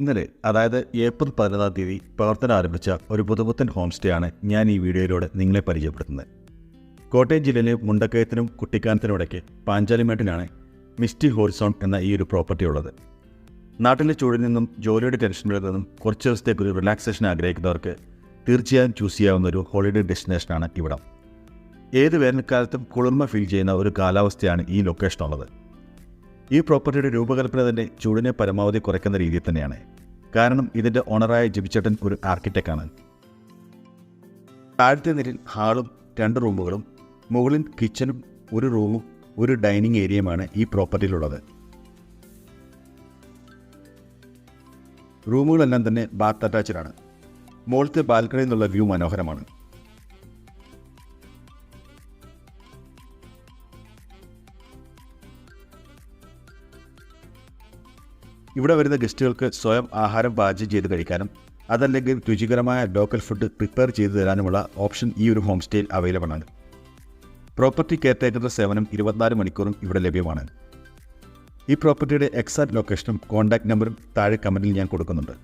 ഇന്നലെ അതായത് ഏപ്രിൽ 14-ാം തീയതി പ്രവർത്തനം ആരംഭിച്ച ഒരു പുതുപുത്തൻ ഹോം സ്റ്റേ ആണ് ഞാൻ ഈ വീഡിയോയിലൂടെ നിങ്ങളെ പരിചയപ്പെടുത്തുന്നത്. കോട്ടയം ജില്ലയിലെ മുണ്ടക്കയത്തിനും കുട്ടിക്കാനത്തിനും ഇടയ്ക്ക് പാഞ്ചാലിമേട്ടിലാണ് മിസ്റ്റി ഹോറിസോൺ എന്ന ഈ ഒരു പ്രോപ്പർട്ടി ഉള്ളത്. നാട്ടിലെ ചൂടിൽ നിന്നും ജോലിയുടെ ടെൻഷനുകളിൽ നിന്നും കുറച്ച് ദിവസത്തേക്ക് ഒരു റിലാക്സേഷൻ ആഗ്രഹിക്കുന്നവർക്ക് തീർച്ചയായും ചൂസ് ചെയ്യാവുന്ന ഒരു ഹോളിഡേ ഡെസ്റ്റിനേഷനാണ് ഇവിടം. ഏത് വേനൽക്കാലത്തും കുളിർമ ഫീൽ ചെയ്യുന്ന ഒരു കാലാവസ്ഥയാണ് ഈ ലൊക്കേഷൻ ഉള്ളത്. ഈ പ്രോപ്പർട്ടിയുടെ രൂപകൽപ്പന തന്നെ ചൂടിനെ പരമാവധി കുറയ്ക്കുന്ന രീതിയിൽ തന്നെയാണ്. കാരണം ഇതിൻ്റെ ഓണറായ ജിബിച്ചേട്ടൻ ഒരു ആർക്കിടെക്റ്റാണ്. താഴത്തെ നിലയിൽ ഹാളും 2 റൂമുകളും മുകളിൽ കിച്ചനും 1 റൂമും 1 ഡൈനിങ് ഏരിയയുമാണ് ഈ പ്രോപ്പർട്ടിയിലുള്ളത്. റൂമുകളെല്ലാം തന്നെ ബാത്ത് അറ്റാച്ച്ഡാണ്. മുകളിലത്തെ ബാൽക്കണിയിൽ നിന്നുള്ള വ്യൂ മനോഹരമാണ്. ഇവിടെ വരുന്ന ഗസ്റ്റുകൾക്ക് സ്വയം ആഹാരം പാചകം ചെയ്ത് കഴിക്കാനും അതല്ലെങ്കിൽ രുചികരമായ ലോക്കൽ ഫുഡ് പ്രിപ്പയർ ചെയ്തു തരാനുമുള്ള ഓപ്ഷൻ ഈ ഒരു ഹോം സ്റ്റേയിൽ അവൈലബിൾ ആണ്. പ്രോപ്പർട്ടി കെയർടേക്കറുടെ സേവനം 24 മണിക്കൂറും ഇവിടെ ലഭ്യമാണ്. ഈ പ്രോപ്പർട്ടിയുടെ എക്സാക്ട് ലൊക്കേഷനും കോൺടാക്ട് നമ്പറും താഴെ കമൻറ്റിൽ ഞാൻ കൊടുക്കുന്നുണ്ട്.